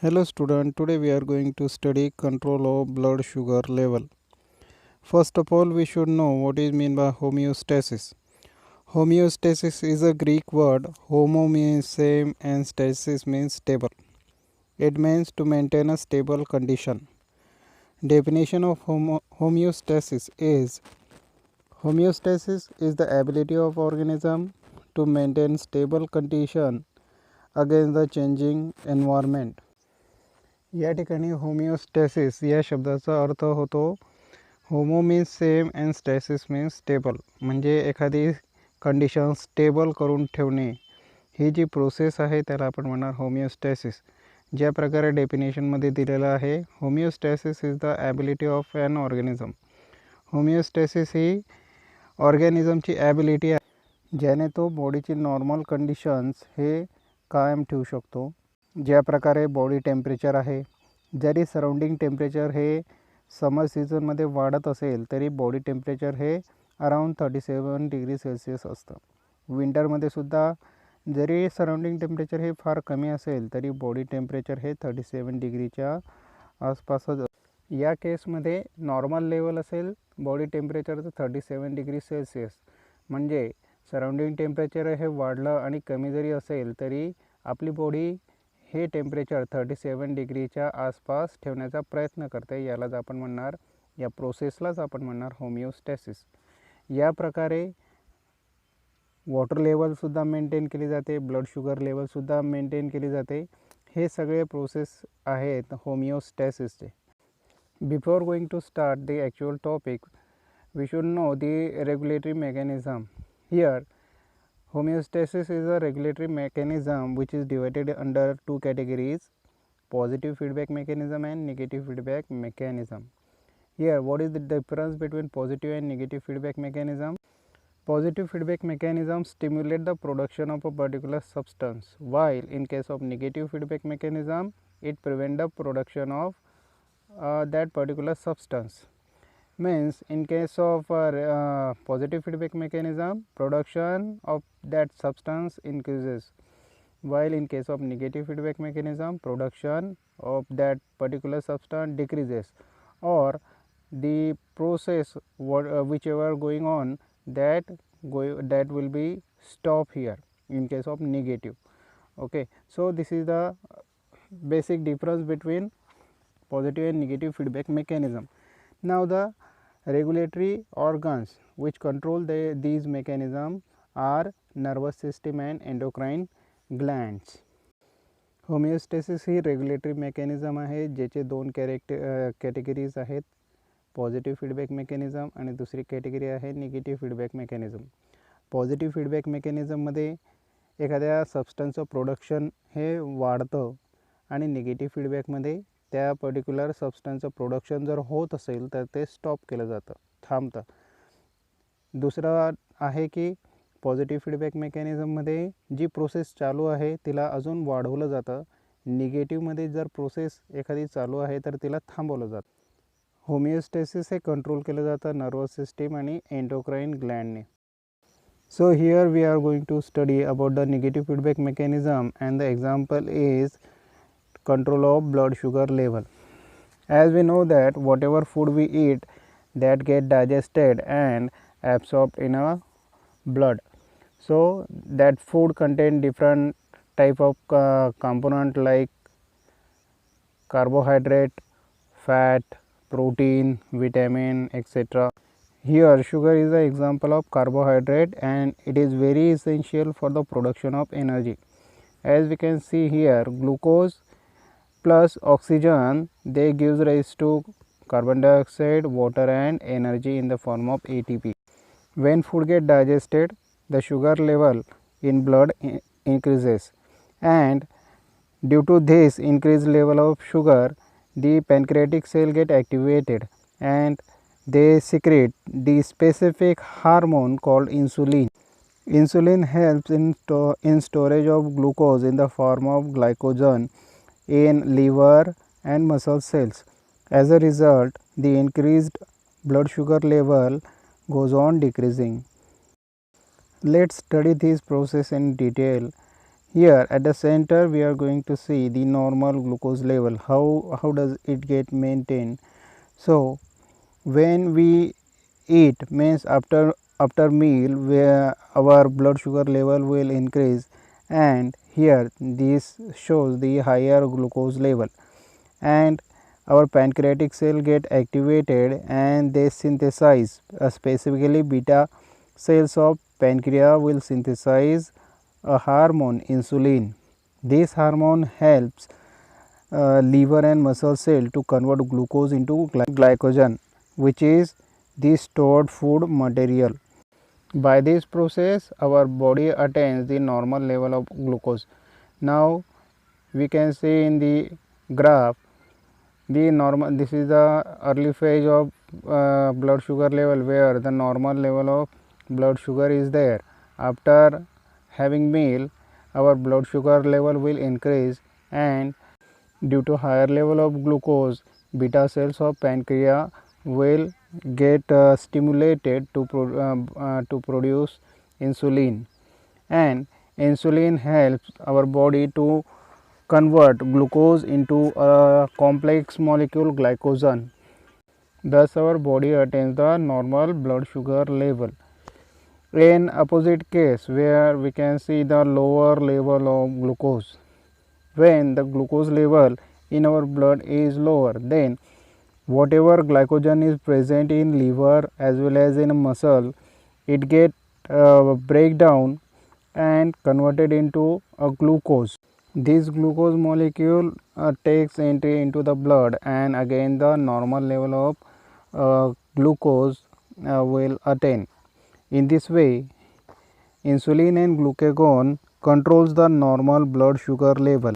Hello student, today we are going to study control of blood sugar level. First of all, we should know what is meant by homeostasis. Homeostasis is a Greek word. Homo means same and stasis means stable. It means to maintain a stable condition. Definition of homeostasis is the ability of organism to maintain stable condition against the changing environment. या ठिकाणी homeostasis या शब्दाचा अर्थ होतो homo means same and stasis means stable, म्हणजे एखादी condition stable करून ठेवणे ही जी प्रोसेस आहे त्याला आपण म्हणणार होमिओस्टॅसिस. ज्या प्रकारे डेफिनेशनमध्ये दिलेलं आहे, homeostasis is the ability of an organism. Homeostasis ही ऑर्गॅनिझमची ॲबिलिटी आहे ज्याने तो बॉडीची नॉर्मल कंडिशन्स हे कायम ठेवू शकतो. ज्या प्रकारे बॉडी टेम्परेचर आहे, जरी सराउंडिंग टेम्परेचर हे समर सीझनमध्ये वाढत असेल तरी बॉडी टेम्परेचर हे अराउंड 37 डिग्री सेल्सिअस असतं. विंटरमध्ये सुद्धा जरी सराउंडिंग टेम्परेचर हे फार कमी असेल तरी बॉडी टेम्परेचर हे 37 डिग्रीच्या आसपासच. या केसमध्ये नॉर्मल लेवल असेल बॉडी टेम्परेचरचं 37 डिग्री सेल्सिअस, म्हणजे सराउंडिंग टेम्परेचर हे वाढलं आणि कमी जरी असेल तरी आपली बॉडी हे टेम्परेचर 37 डिग्रीच्या आसपास ठेवण्याचा प्रयत्न करते. यालाच आपण म्हणणार, या प्रोसेसलाच आपण म्हणणार होमिओस्टॅसिस. या प्रकारे वॉटर लेवलसुद्धा मेंटेन केली जाते, ब्लड शुगर लेवलसुद्धा मेंटेन केली जाते. हे सगळे प्रोसेस आहेत होमिओस्टॅसिसचे. Before going to start the actual topic, we should know the regulatory mechanism. Here homeostasis is a regulatory mechanism which is divided under two categories: positive feedback mechanism and negative feedback mechanism. Here, what is the difference between positive and negative feedback mechanism? Positive feedback mechanism stimulate the production of a particular substance, while in case of negative feedback mechanism, it prevent the production of that particular substance. Means in case of positive feedback mechanism, production of that substance increases, while in case of negative feedback mechanism, production of that particular substance decreases, or the process whichever going on that will be stop here in case of negative. Okay, so this is the basic difference between positive and negative feedback mechanism. Now the regulatory organs which control these mechanisms are nervous system and endocrine glands. Homeostasis he regulatory mechanism आहे ज्याचे दोन categories आहेत, positive feedback mechanism आणि दुसरी category आहे negative feedback mechanism. Positive feedback मेकॅनिझममध्ये एखाद्या सबस्टन्सचं प्रोडक्शन हे वाढतं आणि निगेटिव्ह फीडबॅकमध्ये त्या पर्टिक्युलर सबस्टन्सचं प्रोडक्शन जर होत असेल तर ते स्टॉप केलं जातं, थांबतं. दुसरं आहे की पॉझिटिव्ह फीडबॅक मेकॅनिझममध्ये जी प्रोसेस चालू आहे तिला अजून वाढवलं जातं. निगेटिव्हमध्ये जर प्रोसेस एखादी चालू आहे तर तिला थांबवलं जातं. होमिओस्टॅसिस हे कंट्रोल केलं जातं नर्वस सिस्टीम आणि एंडोक्राइन ग्लँडने. So here we are going to study about the negative feedback mechanism and the example is control of blood sugar level. As we know that whatever food we eat, that get digested and absorbed in our blood. So that food contain different type of component like carbohydrate, fat, protein, vitamin, etc. Here sugar is the example of carbohydrate and it is very essential for the production of energy. As we can see here, glucose plus oxygen, they gives rise to carbon dioxide, water and energy in the form of ATP. When food get digested, the sugar level in blood increases, and due to this increased level of sugar, the pancreatic cell get activated and they secrete the specific hormone called insulin. Insulin helps in storage of glucose in the form of glycogen in liver and muscle cells. As a result, the increased blood sugar level goes on decreasing. Let's study this process in detail. Here at the center we are going to see the normal glucose level. How does it get maintained? So when we eat means after meal where our blood sugar level will increase, and here this shows the higher glucose level, and our pancreatic cell get activated and they synthesize specifically beta cells of pancreas will synthesize a hormone insulin. This hormone helps liver and muscle cell to convert glucose into glycogen, which is the stored food material. By this process our body attains the normal level of glucose. Now we can see in the graph the normal, this is the early phase of blood sugar level where the normal level of blood sugar is there. After having meal our blood sugar level will increase, and due to higher level of glucose beta cells of pancreas will get stimulated to produce insulin, and insulin helps our body to convert glucose into a complex molecule glycogen. Thus our body attains the normal blood sugar level. In opposite case where we can see the lower level of glucose, when the glucose level in our blood is lower, then whatever glycogen is present in liver as well as in muscle, it get break down and converted into a glucose. This glucose molecule takes entry into the blood, and again the normal level of glucose will attain. In this way insulin and glucagon controls the normal blood sugar level.